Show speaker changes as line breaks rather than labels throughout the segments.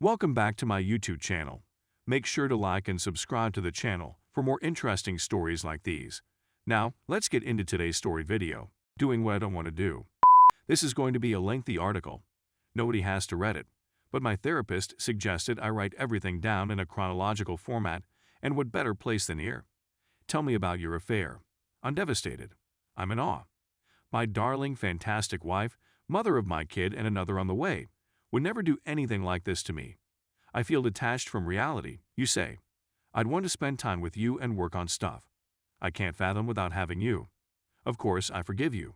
Welcome back to my YouTube channel. Make sure to like and subscribe to the channel for more interesting stories like these. Now, let's get into today's story video, Doing What I Don't Want to Do. This is going to be a lengthy article. Nobody has to read it, but my therapist suggested I write everything down in a chronological format, and what better place than here? Tell me about your affair. I'm devastated. I'm in awe. My darling, fantastic wife, mother of my kid and another on the way, would never do anything like this to me. I feel detached from reality, you say. I'd want to spend time with you and work on stuff. I can't fathom without having you. Of course, I forgive you.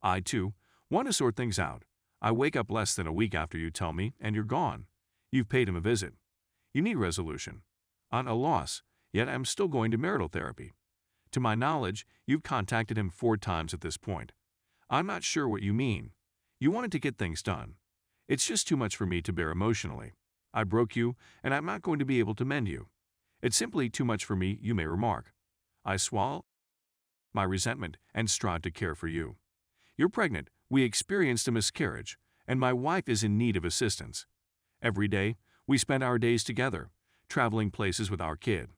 I, too, want to sort things out. I wake up less than a week after you tell me, and you're gone. You've paid him a visit. You need resolution. On a loss, yet I'm still going to marital therapy. To my knowledge, you've contacted him 4 times at this point. I'm not sure what you mean. You wanted to get things done. It's just too much for me to bear emotionally. I broke you, and I'm not going to be able to mend you. It's simply too much for me, you may remark. I swallow my resentment and strive to care for you. You're pregnant, we experienced a miscarriage, and my wife is in need of assistance. Every day, we spend our days together, traveling places with our kid.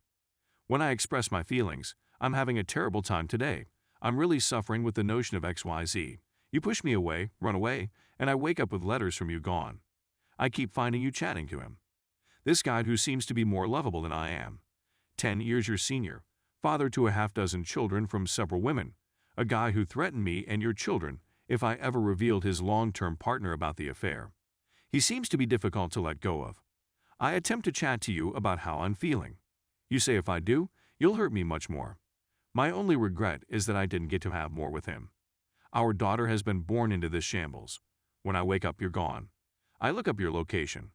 When I express my feelings, I'm having a terrible time today. I'm really suffering with the notion of XYZ. You push me away, run away, and I wake up with letters from you gone. I keep finding you chatting to him. This guy who seems to be more lovable than I am. 10 years your senior, father to a half-dozen children from several women, a guy who threatened me and your children if I ever revealed his long-term partner about the affair. He seems to be difficult to let go of. I attempt to chat to you about how I'm feeling. You say if I do, you'll hurt me much more. My only regret is that I didn't get to have more with him. Our daughter has been born into this shambles. When I wake up, you're gone. I look up your location.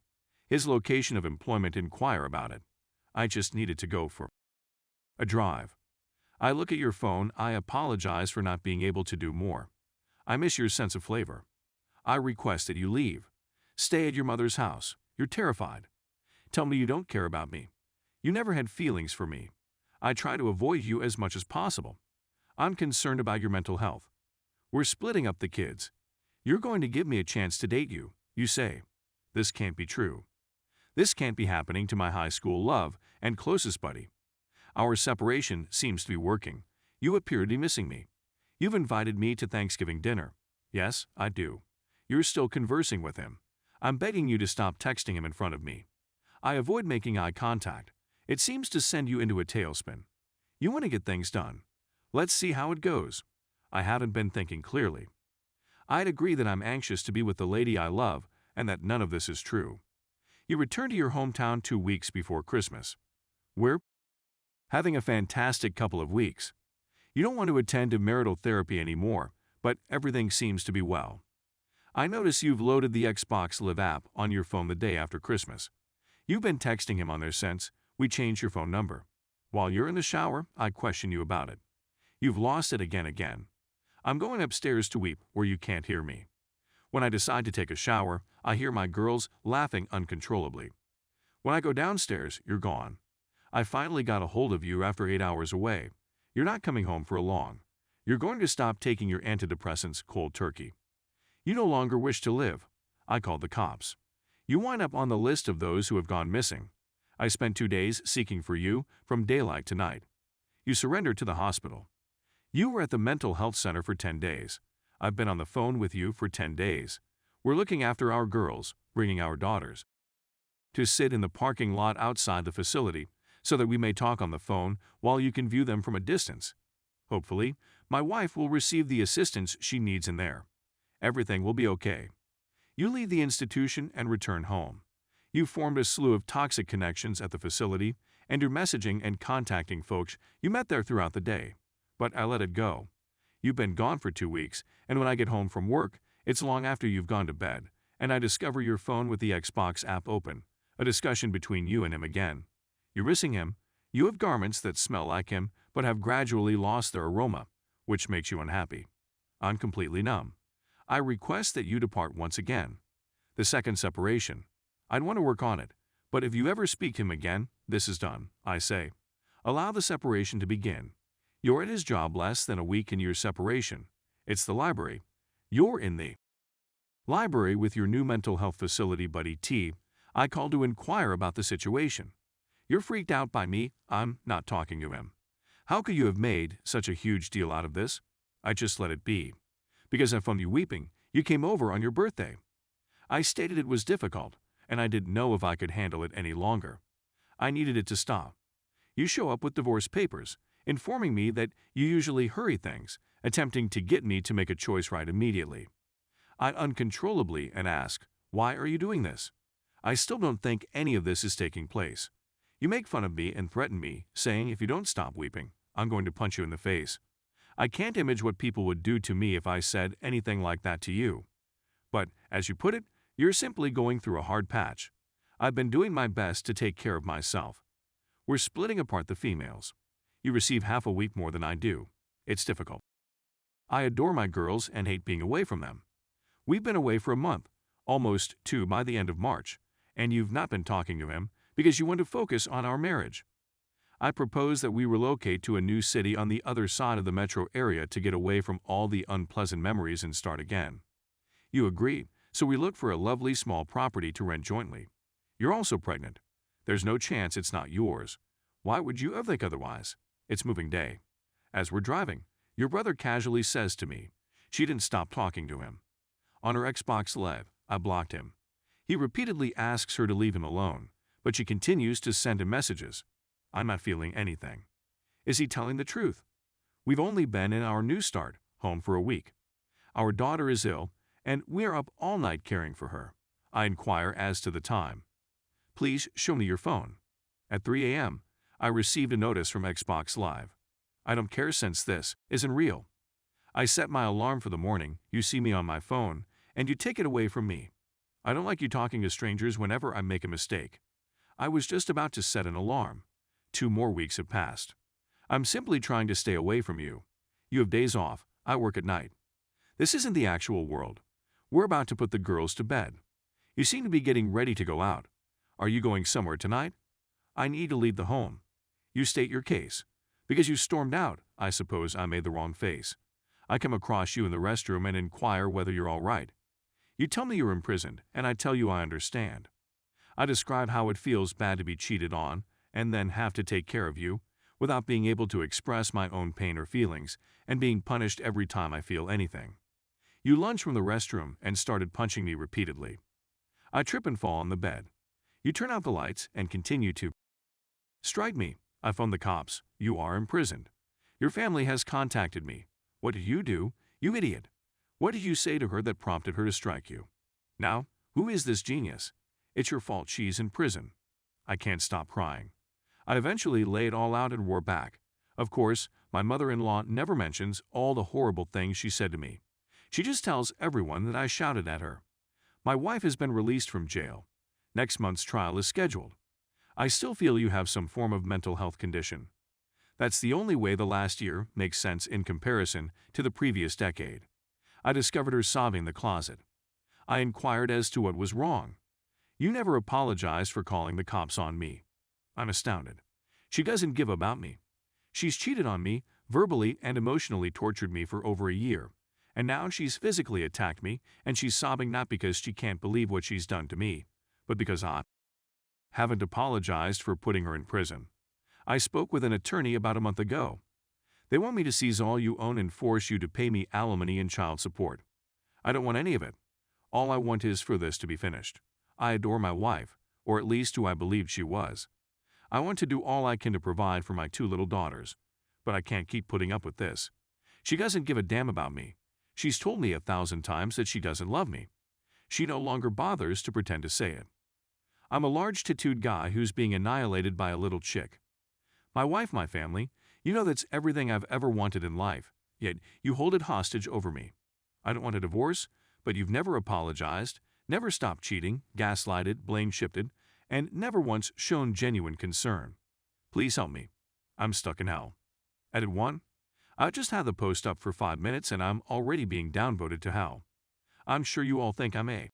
His location of employment, inquire about it. I just needed to go for a drive. I look at your phone. I apologize for not being able to do more. I miss your sense of flavor. I request that you leave. Stay at your mother's house. You're terrified. Tell me you don't care about me. You never had feelings for me. I try to avoid you as much as possible. I'm concerned about your mental health. We're splitting up the kids. You're going to give me a chance to date you, you say. This can't be true. This can't be happening to my high school love and closest buddy. Our separation seems to be working. You appear to be missing me. You've invited me to Thanksgiving dinner. Yes, I do. You're still conversing with him. I'm begging you to stop texting him in front of me. I avoid making eye contact. It seems to send you into a tailspin. You want to get things done. Let's see how it goes. I haven't been thinking clearly. I'd agree that I'm anxious to be with the lady I love and that none of this is true. You return to your hometown 2 weeks before Christmas. We're having a fantastic couple of weeks. You don't want to attend to marital therapy anymore, but everything seems to be well. I notice you've loaded the Xbox Live app on your phone the day after Christmas. You've been texting him on there since we changed your phone number. While you're in the shower, I question you about it. You've lost it again. I'm going upstairs to weep where you can't hear me. When I decide to take a shower, I hear my girls laughing uncontrollably. When I go downstairs, you're gone. I finally got a hold of you after 8 hours away. You're not coming home for long. You're going to stop taking your antidepressants cold turkey. You no longer wish to live. I called the cops. You wind up on the list of those who have gone missing. I spent 2 days seeking for you from daylight to night. You surrendered to the hospital. You were at the mental health center for 10 days. I've been on the phone with you for 10 days. We're looking after our girls, bringing our daughters to sit in the parking lot outside the facility so that we may talk on the phone while you can view them from a distance. Hopefully, my wife will receive the assistance she needs in there. Everything will be okay. You leave the institution and return home. You formed a slew of toxic connections at the facility, and you're messaging and contacting folks you met there throughout the day. But I let it go. You've been gone for 2 weeks, and when I get home from work, it's long after you've gone to bed, and I discover your phone with the Xbox app open, a discussion between you and him again. You're missing him. You have garments that smell like him, but have gradually lost their aroma, which makes you unhappy. I'm completely numb. I request that you depart once again. The second separation. I'd want to work on it, but if you ever speak to him again, this is done, I say. Allow the separation to begin. You're at his job less than a week in your separation. It's the library. You're in the library with your new mental health facility buddy T. I called to inquire about the situation. You're freaked out by me. I'm not talking to him. How could you have made such a huge deal out of this? I just let it be. Because I found you weeping, you came over on your birthday. I stated it was difficult, and I didn't know if I could handle it any longer. I needed it to stop. You show up with divorce papers, informing me that you usually hurry things, attempting to get me to make a choice right immediately. I uncontrollably and ask, why are you doing this? I still don't think any of this is taking place. You make fun of me and threaten me, saying if you don't stop weeping, I'm going to punch you in the face. I can't imagine what people would do to me if I said anything like that to you. But, as you put it, you're simply going through a hard patch. I've been doing my best to take care of myself. We're splitting apart the females. You receive half a week more than I do. It's difficult. I adore my girls and hate being away from them. We've been away for a month, almost 2 by the end of March, and you've not been talking to him because you want to focus on our marriage. I propose that we relocate to a new city on the other side of the metro area to get away from all the unpleasant memories and start again. You agree, so we look for a lovely small property to rent jointly. You're also pregnant. There's no chance it's not yours. Why would you ever think otherwise? It's moving day. As we're driving, your brother casually says to me, she didn't stop talking to him. On her Xbox Live, I blocked him. He repeatedly asks her to leave him alone, but she continues to send him messages. I'm not feeling anything. Is he telling the truth? We've only been in our new start, home for a week. Our daughter is ill, and we're up all night caring for her. I inquire as to the time. Please show me your phone. At 3 a.m., I received a notice from Xbox Live. I don't care since this isn't real. I set my alarm for the morning, you see me on my phone, and you take it away from me. I don't like you talking to strangers whenever I make a mistake. I was just about to set an alarm. 2 more weeks have passed. I'm simply trying to stay away from you. You have days off, I work at night. This isn't the actual world. We're about to put the girls to bed. You seem to be getting ready to go out. Are you going somewhere tonight? I need to leave the home. You state your case. Because you stormed out, I suppose I made the wrong face. I come across you in the restroom and inquire whether you're all right. You tell me you're imprisoned, and I tell you I understand. I describe how it feels bad to be cheated on, and then have to take care of you, without being able to express my own pain or feelings, and being punished every time I feel anything. You lunge from the restroom and started punching me repeatedly. I trip and fall on the bed. You turn out the lights and continue to strike me. I phone the cops. You are imprisoned. Your family has contacted me. What did you do, you idiot? What did you say to her that prompted her to strike you? Now, who is this genius? It's your fault she's in prison. I can't stop crying. I eventually lay it all out and roar back. Of course, my mother-in-law never mentions all the horrible things she said to me. She just tells everyone that I shouted at her. My wife has been released from jail. Next month's trial is scheduled. I still feel you have some form of mental health condition. That's the only way the last year makes sense in comparison to the previous decade. I discovered her sobbing in the closet. I inquired as to what was wrong. You never apologized for calling the cops on me. I'm astounded. She doesn't give about me. She's cheated on me, verbally and emotionally tortured me for over a year, and now she's physically attacked me, and she's sobbing not because she can't believe what she's done to me, but because I haven't apologized for putting her in prison. I spoke with an attorney about a month ago. They want me to seize all you own and force you to pay me alimony and child support. I don't want any of it. All I want is for this to be finished. I adore my wife, or at least who I believed she was. I want to do all I can to provide for my 2 little daughters, but I can't keep putting up with this. She doesn't give a damn about me. She's told me 1,000 times that she doesn't love me. She no longer bothers to pretend to say it. I'm a large-tattooed guy who's being annihilated by a little chick. My wife, my family, you know that's everything I've ever wanted in life, yet you hold it hostage over me. I don't want a divorce, but you've never apologized, never stopped cheating, gaslighted, blame-shifted, and never once shown genuine concern. Please help me. I'm stuck in hell. Edit 1. I just had the post up for 5 minutes and I'm already being downvoted to hell. I'm sure you all think I'm a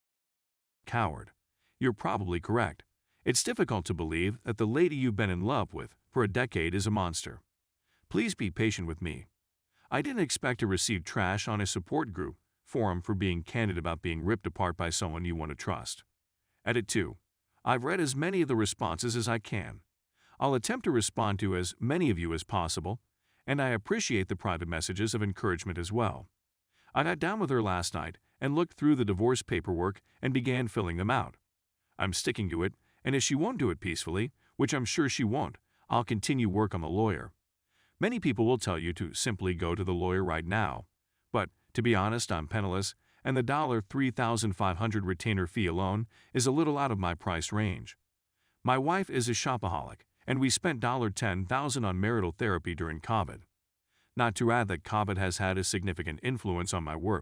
coward. You're probably correct. It's difficult to believe that the lady you've been in love with for a decade is a monster. Please be patient with me. I didn't expect to receive trash on a support group forum for being candid about being ripped apart by someone you want to trust. Edit 2. I've read as many of the responses as I can. I'll attempt to respond to as many of you as possible, and I appreciate the private messages of encouragement as well. I got down with her last night and looked through the divorce paperwork and began filling them out. I'm sticking to it, and if she won't do it peacefully, which I'm sure she won't, I'll continue work on the lawyer. Many people will tell you to simply go to the lawyer right now, but to be honest, I'm penniless, and the $3,500 retainer fee alone is a little out of my price range. My wife is a shopaholic, and we spent $10,000 on marital therapy during COVID. Not to add that COVID has had a significant influence on my work.